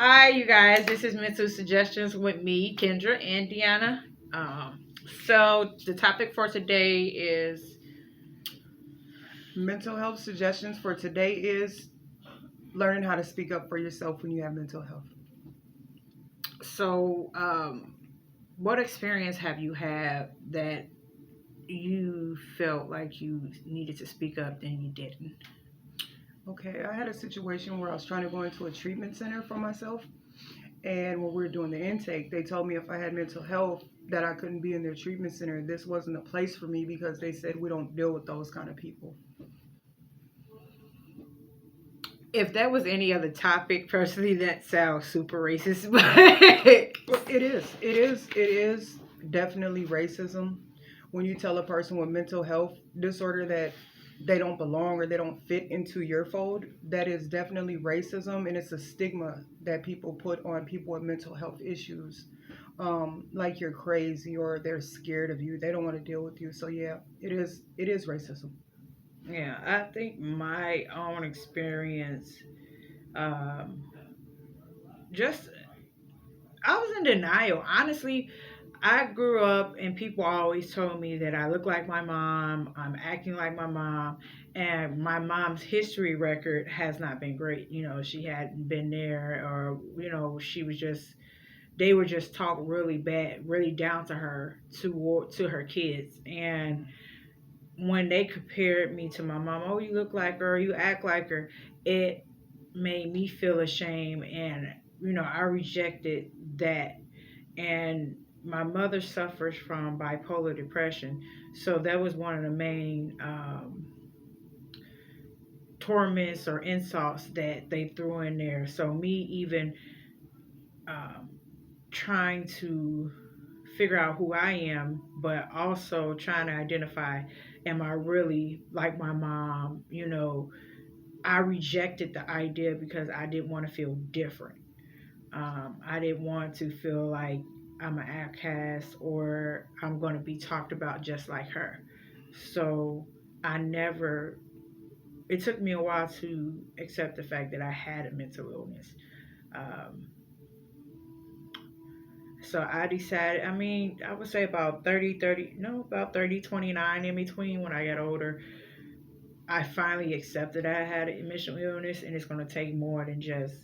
Hi, you guys. This is Mental Suggestions with me, Kendra, and Deanna. Um, so, the topic for today is Mental health suggestions for today is learning how to speak up for yourself when you have mental health. so, what experience have you had that you felt like you needed to speak up, then you didn't? Okay, I had a situation where I was trying to go into a treatment center for myself, and when we were doing the intake, they told me if I had mental health that I couldn't be in their treatment center. This wasn't a place for me because they said we don't deal with those kind of people. If that was any other topic, personally, that sounds super racist, but Well, it is. It is definitely racism when you tell a person with mental health disorder that they don't belong or they don't fit into your fold. That is definitely racism, and it's a stigma that people put on people with mental health issues. Like you're crazy or they're scared of you. They don't want to deal with you. So yeah, it is. It is racism. yeah, I think my own experience, um, just I was in denial. Honestly, I grew up and people always told me that I look like my mom, I'm acting like my mom, and my mom's history record has not been great. She hadn't been there, or, she was just, they were just talk really bad, really down to her, to her kids. And when they compared me to my mom, oh, you look like her, you act like her, it made me feel ashamed. And, I rejected that. And my mother suffers from bipolar depression, so that was one of the main torments or insults that they threw in there. So me even um, trying to figure out who I am, but also trying to identify, am I really like my mom? I rejected the idea because I didn't want to feel different. I didn't want to feel like I'm an outcast or I'm going to be talked about just like her. So I never, it took me a while to accept the fact that I had a mental illness. Um, so I decided, I mean, I would say about 30, no, about 30, 29 in between when I got older. I finally accepted I had a mental illness, and it's going to take more than just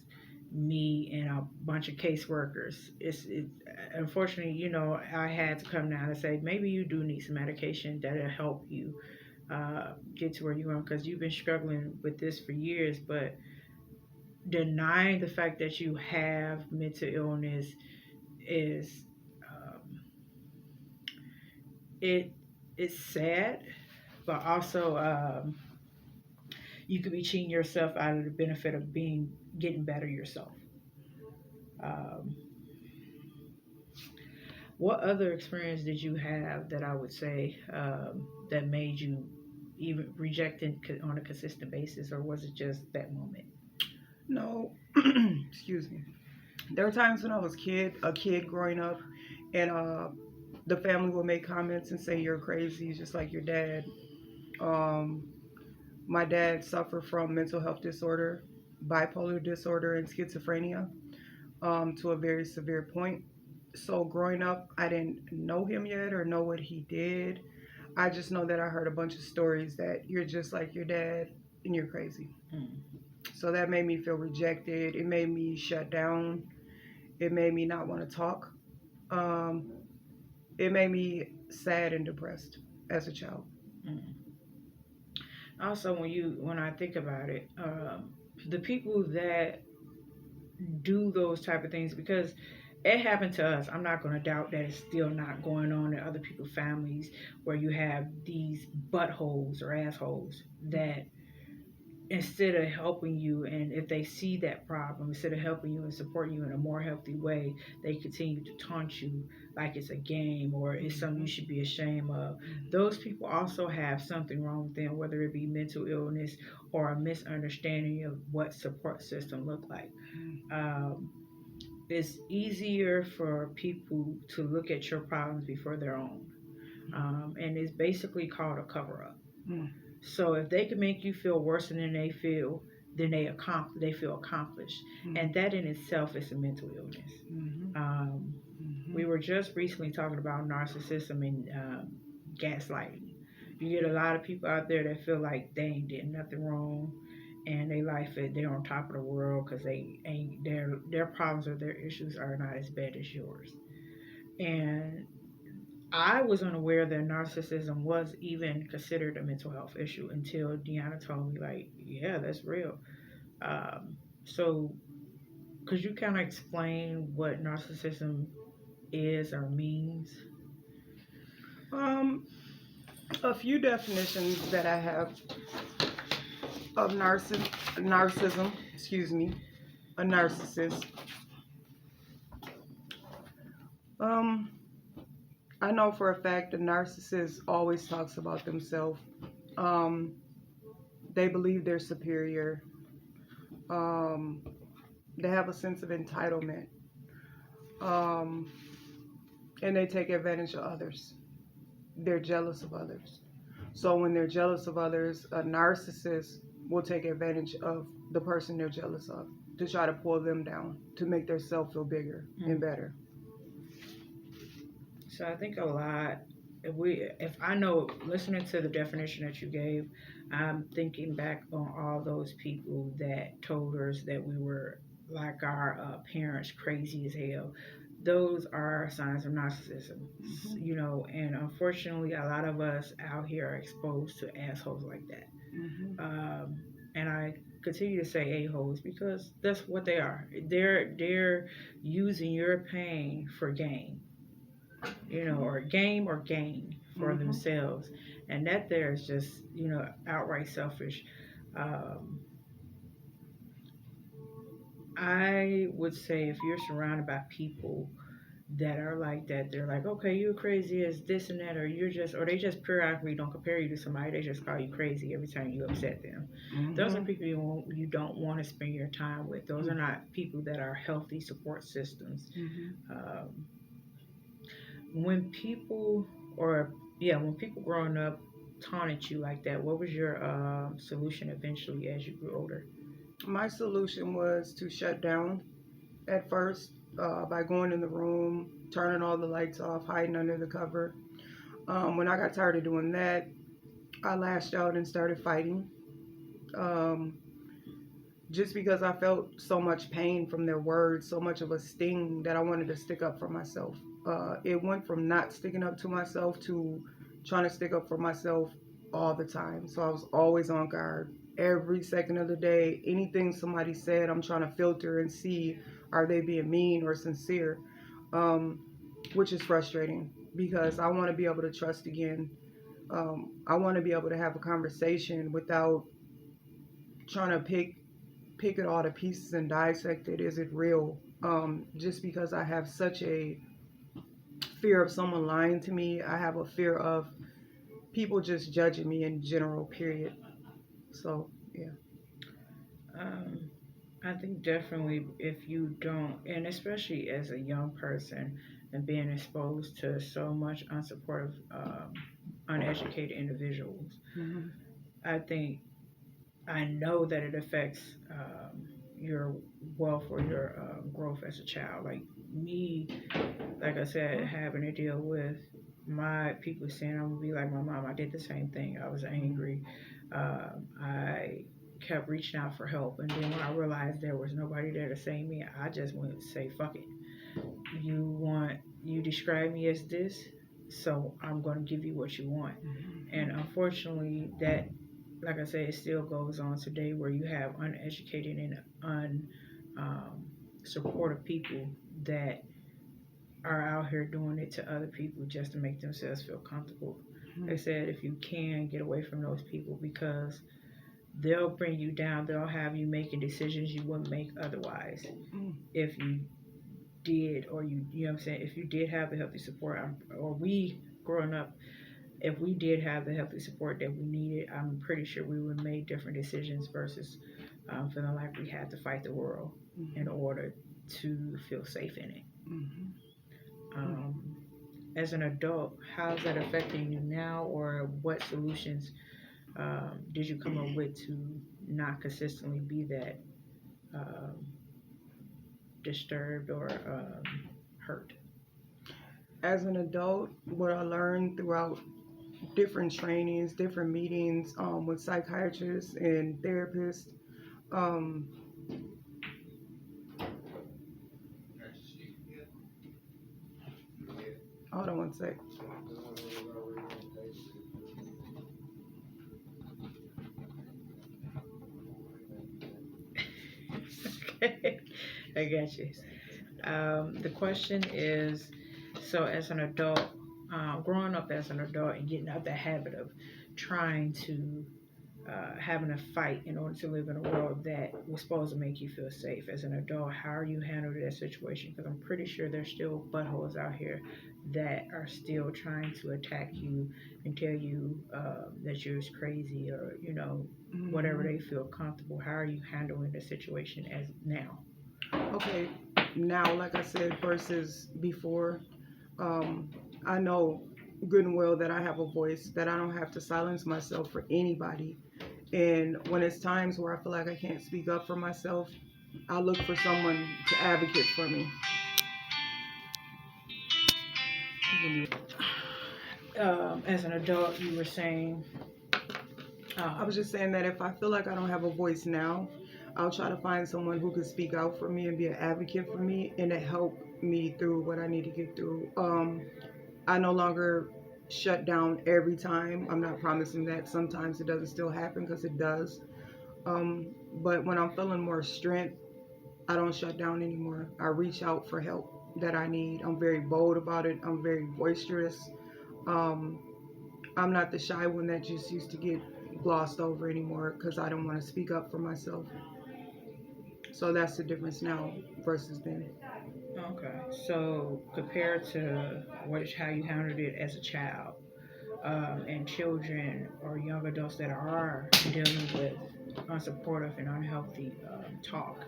me and a bunch of caseworkers. Unfortunately, I had to come down and say maybe you do need some medication that'll help you get to where you are, because you've been struggling with this for years. But denying the fact that you have mental illness is um, it it's sad, but also you could be cheating yourself out of the benefit of being getting better yourself. Um, what other experience did you have that I would say that made you even rejected on a consistent basis, or was it just that moment? No, excuse me. There were times when I was a kid growing up, and the family would make comments and say you're crazy, just like your dad. Um, my dad suffered from mental health disorder, bipolar disorder, and schizophrenia to a very severe point. So growing up, I didn't know him yet or know what he did. I just know that I heard a bunch of stories that you're just like your dad and you're crazy. Mm. So that made me feel rejected. It made me shut down. It made me not want to talk. Um, it made me sad and depressed as a child. Mm. Also, when I think about it, the people that do those type of things, because it happened to us. I'm not going to doubt that it's still not going on in other people's families, where you have these buttholes or assholes that, instead of helping you, and if they see that problem, instead of helping you and supporting you in a more healthy way, they continue to taunt you like it's a game or it's something you should be ashamed of. Those people also have something wrong with them, whether it be mental illness or a misunderstanding of what support system look like. um, it's easier for people to look at your problems before their own. And it's basically called a cover up. Mm. So if they can make you feel worse than they feel, then they feel accomplished, Mm-hmm. and that in itself is a mental illness. Mm-hmm. Um, Mm-hmm. we were just recently talking about narcissism and gaslighting. You get a lot of people out there that feel like they ain't did nothing wrong, and they life it they're on top of the world because they ain't their problems or their issues are not as bad as yours. And I was unaware that narcissism was even considered a mental health issue until Deanna told me, like, yeah, that's real. So, could you kind of explain what narcissism is or means? Um, a few definitions that I have of narcissism. Excuse me, a narcissist. Um, I know for a fact a narcissist always talks about themselves. Um, they believe they're superior. Um, they have a sense of entitlement. Um, and they take advantage of others. They're jealous of others. So when they're jealous of others, a narcissist will take advantage of the person they're jealous of to try to pull them down, to make their self feel bigger and Mm. better. So I think a lot. If I know, listening to the definition that you gave, I'm thinking back on all those people that told us that we were like our parents, crazy as hell. Those are signs of narcissism, Mm-hmm. and unfortunately, a lot of us out here are exposed to assholes like that. Mm-hmm. Um, and I continue to say a-holes because that's what they are. They're using your pain for gain, or game or gain for Mm-hmm. themselves. And that there is just, outright selfish. Um, I would say if you're surrounded by people that are like that, they're like, okay, you're crazy as this and that, or they just periodically don't compare you to somebody, they just call you crazy every time you upset them. Those are Mm-hmm. people you don't want to spend your time with. Those are not people that are healthy support systems. Mm-hmm. Um, when people or yeah, when people growing up taunted you like that, what was your solution eventually as you grew older? My solution was to shut down at first by going in the room, turning all the lights off, hiding under the cover. When I got tired of doing that, I lashed out and started fighting. Um, just because I felt so much pain from their words, so much of a sting that I wanted to stick up for myself. It went from not sticking up to myself to trying to stick up for myself all the time. So I was always on guard every second of the day. Anything somebody said, I'm trying to filter and see are they being mean or sincere, um, which is frustrating because I want to be able to trust again. I want to be able to have a conversation without trying to pick it all to pieces and dissect it. Is it real? Just because I have such a fear of someone lying to me, I have a fear of people just judging me in general, period. So, yeah. um, I think definitely if you don't, and especially as a young person and being exposed to so much unsupportive, uneducated individuals, Hmm. I think I know that it affects your wealth or your growth as a child. Like me, like I said, having to deal with my people saying I'm gonna be like my mom. I did the same thing. I was angry. I kept reaching out for help, and then when I realized there was nobody there to save me, I just went to say, "Fuck it. You describe me as this, so I'm gonna give you what you want." And unfortunately, that, like I said, it still goes on today where you have uneducated and supportive people that are out here doing it to other people just to make themselves feel comfortable. They said if you can get away from those people because they'll bring you down, they'll have you making decisions you wouldn't make otherwise if you did, or you know what I'm saying, if you did have the healthy support, or we growing up, if we did have the healthy support that we needed, I'm pretty sure we would have made different decisions versus feeling like we had to fight the world in order to feel safe in it. Um, as an adult, how's that affecting you now, or what solutions did you come up with to not consistently be that um, disturbed or hurt. As an adult, what I learned throughout different trainings, different meetings with psychiatrists and therapists, um, hold on one sec. Okay, I got you. The question is, so as an adult, growing up as an adult and getting out the habit of trying to having a fight in order to live in a world that was supposed to make you feel safe. As an adult, how are you handling that situation? Because I'm pretty sure there's still buttholes out here that are still trying to attack you and tell you that you're crazy or whatever Hmm. they feel comfortable. How are you handling the situation as now? Okay, now, like I said, versus before, um, I know good and well that I have a voice, that I don't have to silence myself for anybody. And when it's times where I feel like I can't speak up for myself, I look for someone to advocate for me. As an adult, you were saying, I was um, just saying that if I feel like I don't have a voice now, I'll try to find someone who could speak out for me and be an advocate for me and to help me through what I need to get through. I no longer shut down every time. I'm not promising that. Sometimes it doesn't still happen because it does. But when I'm feeling more strength, I don't shut down anymore. I reach out for help that I need. I'm very bold about it. I'm very boisterous. Um, I'm not the shy one that just used to get glossed over anymore because I don't want to speak up for myself. So that's the difference now versus then. okay, so compared to how you handled it as a child, and children or young adults that are dealing with unsupportive and unhealthy talk,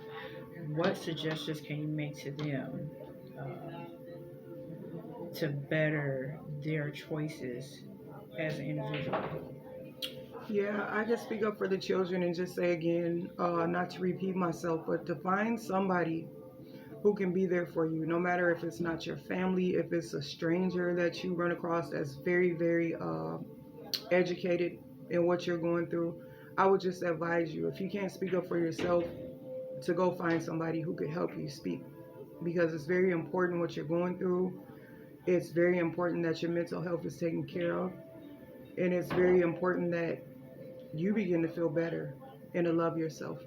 what suggestions can you make to them to better their choices as an individual? Yeah, I can speak up for the children and just say again, not to repeat myself, but to find somebody who can be there for you, no matter if it's not your family, if it's a stranger that you run across that's very, very educated in what you're going through. I would just advise you, if you can't speak up for yourself, to go find somebody who could help you speak because it's very important what you're going through. It's very important that your mental health is taken care of, and it's very important that you begin to feel better and to love yourself.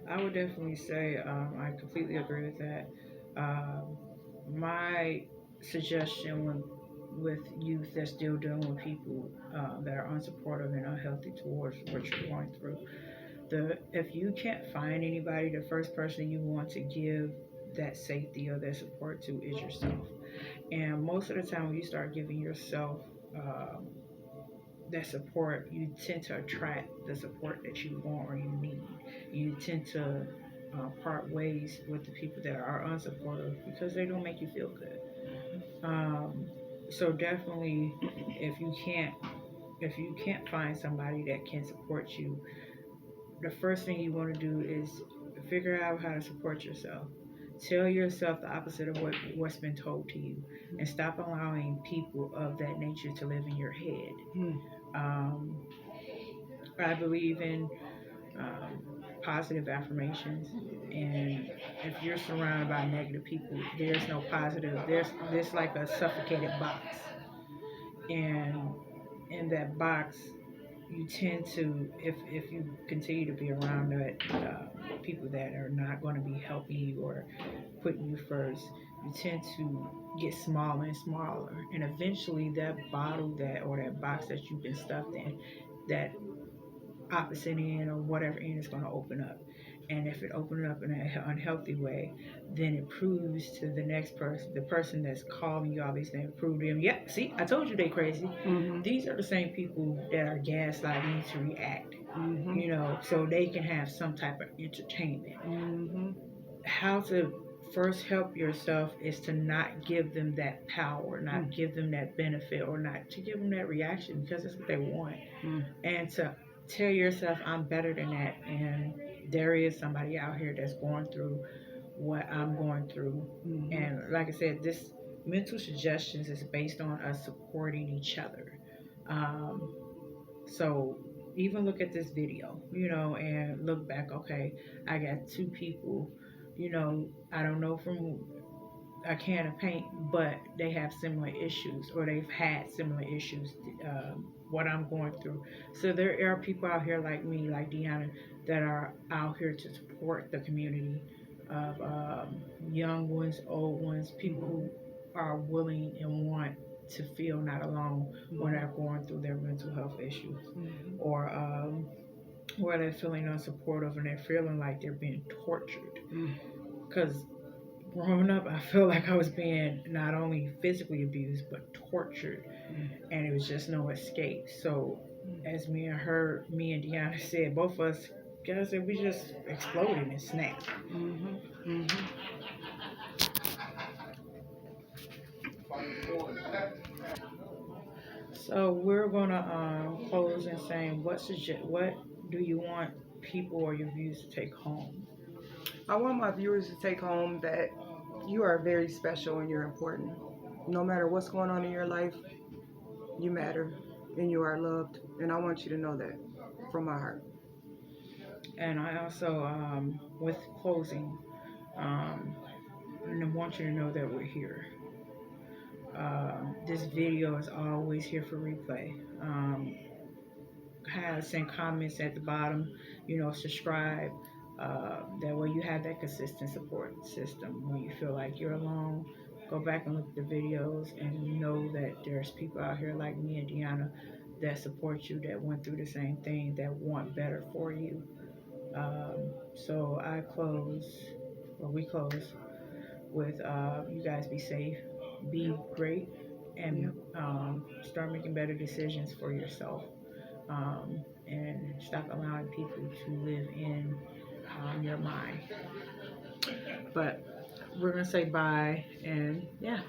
I would definitely say I completely agree with that. Um, my suggestion with youth that's still dealing with people that are unsupportive and unhealthy towards what you're going through, if you can't find anybody, the first person you want to give that safety or that support to is yourself. And most of the time, when you start giving yourself um, that support, you tend to attract the support that you want or you need. You tend to part ways with the people that are unsupportive because they don't make you feel good. Um, so definitely, if you can't if you can't find somebody that can support you, the first thing you want to do is figure out how to support yourself. Tell yourself the opposite of what's been told to you, and stop allowing people of that nature to live in your head. Hmm. Um, I believe in positive affirmations, and if you're surrounded by negative people, there's no positive. There's like a suffocated box, and in that box, you tend to if you continue to be around that people that are not going to be helping you or putting you first, you tend to get smaller and smaller, and eventually that bottle that or that box that you've been stuffed in, that opposite end or whatever end is going to open up. And if it opens up in an unhealthy way, then it proves to the next person, the person that's calling you all these things, prove to them, yep, see, I told you they crazy. Hmm. These are the same people that are gaslighting you to react, Hmm. so they can have some type of entertainment. Hmm. How to first help yourself is to not give them that power, Hmm. not give them that benefit, or not to give them that reaction because that's what they want, Hmm. and to tell yourself I'm better than that, and there is somebody out here that's going through what I'm going through. Mm-hmm. And like I said, this mental suggestions is based on us supporting each other. Um, so even look at this video, and look back. Okay, I got two people, I don't know from a can of paint, but they have similar issues or they've had similar issues. What I'm going through. So there are people out here like me, like Deanna, that are out here to support the community of young ones, old ones, people Mm-hmm. who are willing and want to feel not alone when Mm-hmm. they're going through their mental health issues, Mm-hmm. or where they're feeling unsupportive and they're feeling like they're being tortured. Because growing up, I feel like I was being not only physically abused but tortured, and it was just no escape. So, as me and Deanna said, both of us, guys, said we just exploded and snapped. Mm-hmm. Mm-hmm. So we're gonna close and saying, what do you want people or your views to take home? I want my viewers to take home that you are very special and you're important. No matter what's going on in your life, you matter and you are loved. And I want you to know that from my heart. And I also, with closing, um, and I want you to know that we're here. This video is always here for replay. Send comments at the bottom, subscribe. That way you have that consistent support system. When you feel like you're alone, go back and look at the videos and know that there's people out here like me and Deanna that support you, that went through the same thing, that want better for you. So we close with you guys be safe, be great, and Yep. start making better decisions for yourself, and stop allowing people to live in your mind. But we're going to say bye, and yeah.